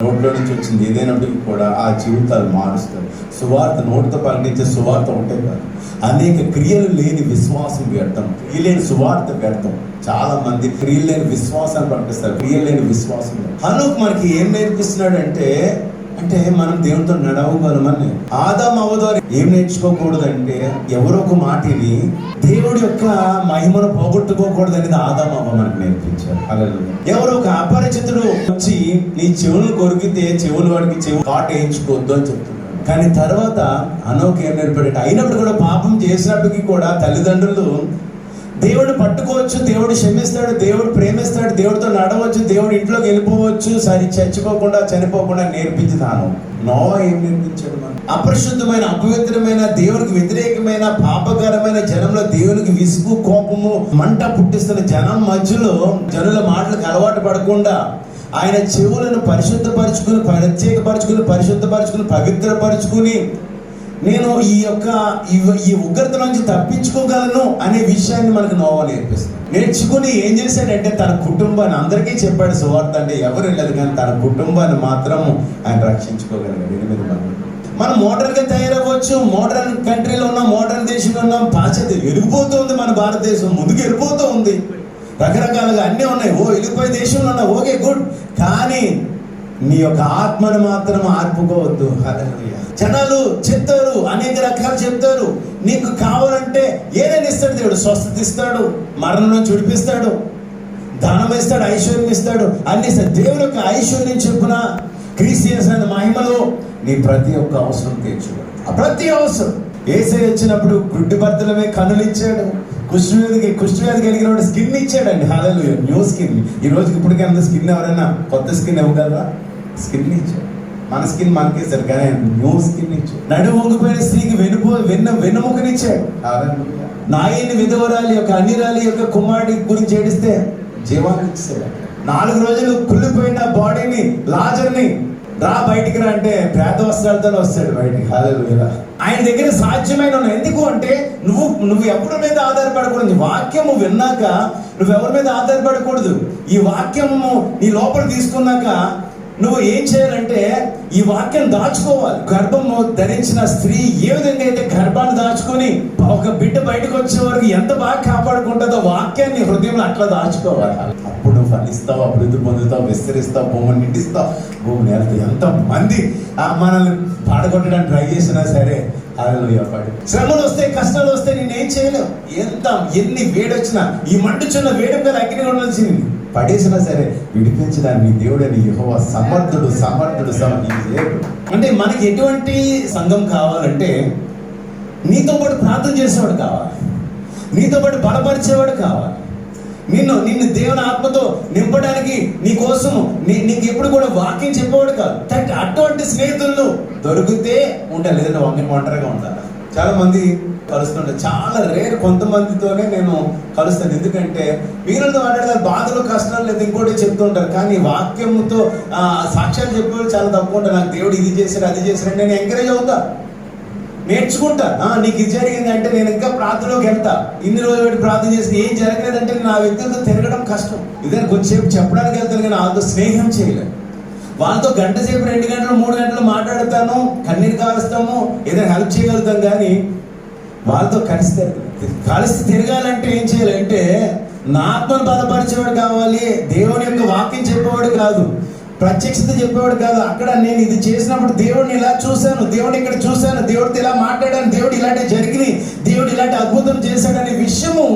నోట్లో నుంచి వచ్చింది ఏదైనప్పటికీ కూడా ఆ జీవితాలు మారుస్తారు. సువార్త నోటితో పలికించే సువార్త ఉంటే కాదు, అనేక క్రియలు లేని విశ్వాసం వ్యర్థం, క్రియ లేని సువార్త వ్యర్థం. చాలా మంది క్రియలు లేని విశ్వాసాన్ని పలికిస్తారు, క్రియలు లేని విశ్వాసం. హనోకు మనకి ఏం నేర్పిస్తున్నాడు అంటే మనం దేవునితో నడవగలమని. ఆదాము అవ్వ ద్వారా ఏం నేర్చుకోకూడదంటే ఎవరో ఒక మాటిని దేవుడి యొక్క మహిమను పోగొట్టుకోకూడదు అనేది ఆదాము అవ్వ మనకు నేర్పించారు. హల్లెలూయా. ఎవరో ఒక అపరిచితుడు వచ్చి నీ చెవులు కొరికితే చెవులు వాడికి చెవు కాటు వేయించుకోవద్దు అని చెప్తున్నాడు. కానీ తర్వాత హనోకు ఏం నేర్పాడంటే అయినప్పుడు కూడా పాపం చేసినప్పటికీ కూడా తల్లిదండ్రులు దేవుడిని పట్టుకోవచ్చు, దేవుడు క్షమిస్తాడు, దేవుడు ప్రేమిస్తాడు, దేవుడితో నడవచ్చు, దేవుడి ఇంట్లోకి వెళ్ళిపోవచ్చు, చచ్చిపోకుండా చనిపోకుండా నేర్పించుతాను. నోవా ఏం నేర్పించాడు? మనం అపరిశుద్ధమైన అపవిత్రమైన దేవునికి వ్యతిరేకమైన పాపకరమైన జనంలో దేవునికి విసుగు కోపము మంట పుట్టిస్తున్న జనం మధ్యలో జనుల మాటలకు అలవాటు పడకుండా ఆయన చెవులను పరిశుద్ధపరుచుకుని పరిశుద్ధపరుచుకుని పవిత్రపరుచుకుని నేను ఈ ఉగ్రత నుంచి తప్పించుకోగలను అనే విషయాన్ని మనకు నోవా నేర్పిస్తాడు. నేర్చుకుని ఏం చేశాడంటే తన కుటుంబాన్ని అందరికీ చెప్పాడు సువార్త. అంటే ఎవరు వెళ్ళదు కానీ తన కుటుంబాన్ని మాత్రం ఆయన రక్షించుకోగలిగాడు. 8 మంది. మనం మోడర్న్గా తయారవ్వచ్చు, మోడర్న్ కంట్రీలో ఉన్నాం, మోడర్న్ దేశంలో ఉన్నాం. పాశ్చాత్యం వెళ్ళిపోతుంది, మన భారతదేశం ముందుకు వెళ్ళిపోతూ ఉంది, రకరకాలుగా అన్నీ ఉన్నాయి. వెళ్ళిపోయే దేశంలో ఉన్నా, ఓకే గుడ్. కానీ నీ యొక్క ఆత్మను మాత్రం ఆర్పుకోవద్దు. హల్లెలూయా. జనాలు చెప్తారు, అనేక రకాలు చెప్తారు. నీకు కావాలంటే ఏదైనా ఇస్తాడు దేవుడు. స్వస్థత ఇస్తాడు, మరణం నుంచి విడిపిస్తాడు, ధనం ఇస్తాడు, ఐశ్వర్యం ఇస్తాడు, అన్ని ఇస్తాడు. దేవుడు యొక్క ఐశ్వర్యం చెప్పున క్రీస్తు మహిమలో నీ ప్రతి ఒక్క అవసరం తీర్చుకోడు. ప్రతి అవసరం. యేసయ్య వచ్చినప్పుడు గుడ్డి భర్తలమే కన్నులు ఇచ్చాడు, కుష్ఠవ్యాధి కలిగిన వాడు స్కిన్ ఇచ్చాడండి. హల్లెలూయా. New skin. ఈ రోజుకి ఇప్పటికే అంత స్కిన్ ఎవరైనా కొత్త స్కిన్ ఇవ్వగలరా? స్కిన్ ఇచ్చాడు. మన స్కిన్ మనకి ఇస్తారు కానీ న్యూ స్కిన్ ఇచ్చాడు. నడు వంగిపోయిన స్త్రీకి వెన్నుముకనిచ్చాడు. నాయని విధవరాలి యొక్క అన్నిరాలి యొక్క కుమారుడి గురించి ఏడిస్తే జీవాన్ని ఇచ్చాడు. 4 రోజులు కుళ్ళిపోయిన బాడీని లాజర్ని రా బయటికి రా అంటే పేద వస్త్రాలతో వస్తాడు బయటికి. హల్లెలూయా. ఆయన దగ్గర సాధ్యమైన ఎందుకు అంటే నువ్వు ఎవరి మీద ఆధారపడకూడదు. వాక్యము విన్నాక నువ్వు ఎవరి మీద ఆధారపడకూడదు. ఈ వాక్యము నీ లోపల తీసుకున్నాక నువ్వు ఏం చేయాలంటే ఈ వాక్యం దాచుకోవాలి. గర్భము ధరించిన స్త్రీ ఏ విధంగా అయితే గర్భాన్ని దాచుకొని ఒక బిడ్డ బయటకు వచ్చే వరకు ఎంత బాగా కాపాడుకుంటుందో వాక్యాన్ని హృదయంలో అట్లా దాచుకోవాలి. అప్పుడు ఫలిస్తావు, అభివృద్ధి పొందుతావు, విస్తరిస్తావు, భూమిని నిండిస్తావు, భూమిని వెళ్తావు. ఎంత మంది మనల్ని పాడగొట్టడానికి ట్రై చేసినా సరే హల్లెలూయా. శ్రమలు వస్తే, కష్టాలు వస్తే నేనేం చేయలేవు. ఎన్ని వేడొచ్చినా ఈ మంటుచున్న వేడి మీద అగ్నిగుండం నుంచి పడేసినా సరే విడిపించడానికి దేవుడు అని యెహోవా సమర్థుడు. అంటే మనకి ఎటువంటి సంఘం కావాలంటే నీతో పాటు ప్రార్థన చేసేవాడు కావాలి, నీతో పాటు బలపరిచేవాడు కావాలి, నిన్ను దేవుని ఆత్మతో నింపడానికి నీ కోసం నీకు ఎప్పుడు కూడా వాక్యం చెప్పేవాడు కాదు. అటువంటి స్నేహితులు దొరికితే ఉంటారు, లేదంటే ఒంటరిగా ఉంటారు. చాలా మంది కలుస్తుంటారు, చాలా రేర్. కొంతమందితోనే నేను కలుస్తాను. ఎందుకంటే వీళ్ళతో మాట్లాడతారు, బాధలు కష్టాలు లేదు ఇంకోటి చెప్తుంటారు. కానీ వాక్యంతో సాక్ష్యాలు చెప్పేవాళ్ళు చాలా తక్కువ ఉంటారు. నాకు దేవుడు ఇది చేశాడు, అది చేశాడు, నేను ఎంకరేజ్ అవుతా, నేర్చుకుంటా. నీకు ఇది జరిగింది అంటే నేను ఇంకా ప్రార్థనలోకి వెళ్తా. ఇన్ని రోజులు పెట్టి ప్రార్థన చేసి ఏం జరగలేదంటే నా వ్యక్తులతో తిరగడం కష్టం. ఇదే కొంచెంసేపు చెప్పడానికి వెళ్తాను కానీ వాళ్ళతో స్నేహం చేయలేదు. వాళ్ళతో గంట సేపు 2 గంటలు 3 గంటలు మాట్లాడతాను, కన్నీరు కాలుస్తాము, ఏదైనా హెల్ప్ చేయగలుగుతాం. కానీ వాళ్ళతో కలిసి తిరగాలంటే ఏం చేయాలంటే నా ఆత్మను బలపరిచేవాడు కావాలి, దేవుని యొక్క వాక్యం చెప్పేవాడు కాదు, ప్రత్యక్షత చెప్పేవాడు కాదు. అక్కడ నేను ఇది చేసినప్పుడు దేవుడిని ఇలా చూశాను, దేవుడిని ఇక్కడ చూశాను, దేవుడితో ఇలా మాట్లాడాను, దేవుడు ఇలాంటి జరిగినాయి, దేవుడు ఇలాంటి అద్భుతం చేశాడనే విషయము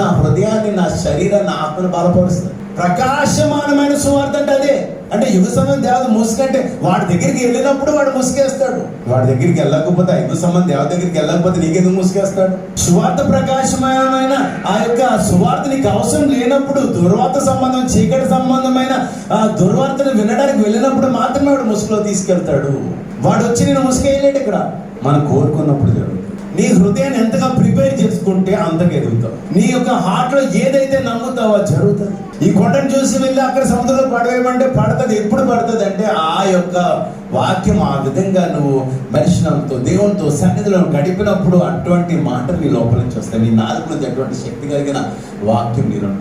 నా హృదయాన్ని, నా శరీరాన్ని, నా ఆత్మను బలపరుస్తుంది. ప్రకాశమానమైన సువార్త అంటే అదే. అంటే యుగ సమయం దేవత ముసుకంటే వాడి దగ్గరికి వెళ్ళినప్పుడు వాడు ముసుకేస్తాడు, వాడి దగ్గరికి వెళ్ళకపోతే యుగ సమయం దేవత దగ్గరికి వెళ్ళకపోతే నీకెందుకు ముసుకేస్తాడు? సువార్త ప్రకాశమైన ఆ యొక్క సువార్త నీకు అవసరం లేనప్పుడు, దుర్వార్త సంబంధం, చీకటి సంబంధమైన దుర్వార్తను వినడానికి వెళ్ళినప్పుడు మాత్రమే వాడు ముసుగులో తీసుకెళ్తాడు. వాడు వచ్చి నేను ముసుకేయలేడు. ఇక్కడ మనం కోరుకున్నప్పుడు జరుగుతుంది. నీ హృదయాన్ని ఎంతగా ప్రిపేర్ చేసుకుంటే అంతగా ఎదుగుతావు. నీ యొక్క హార్ట్ లో ఏదైతే నమ్ముతావో జరుగుతుంది. ఈ కొండను చూసి వెళ్ళి అక్కడ సముద్రంలో పడవేయమంటే పడుతుంది. ఎప్పుడు పడుతుంది అంటే ఆ యొక్క వాక్యం ఆ విధంగా నువ్వు దర్శనంతో దేవునితో సన్నిధిలో గడిపినప్పుడు అటువంటి మాటలు నీ లోపల నుంచి వస్తాయి. నీ నాలుగు నుంచి అటువంటి శక్తి కలిగిన వాక్యం నీలో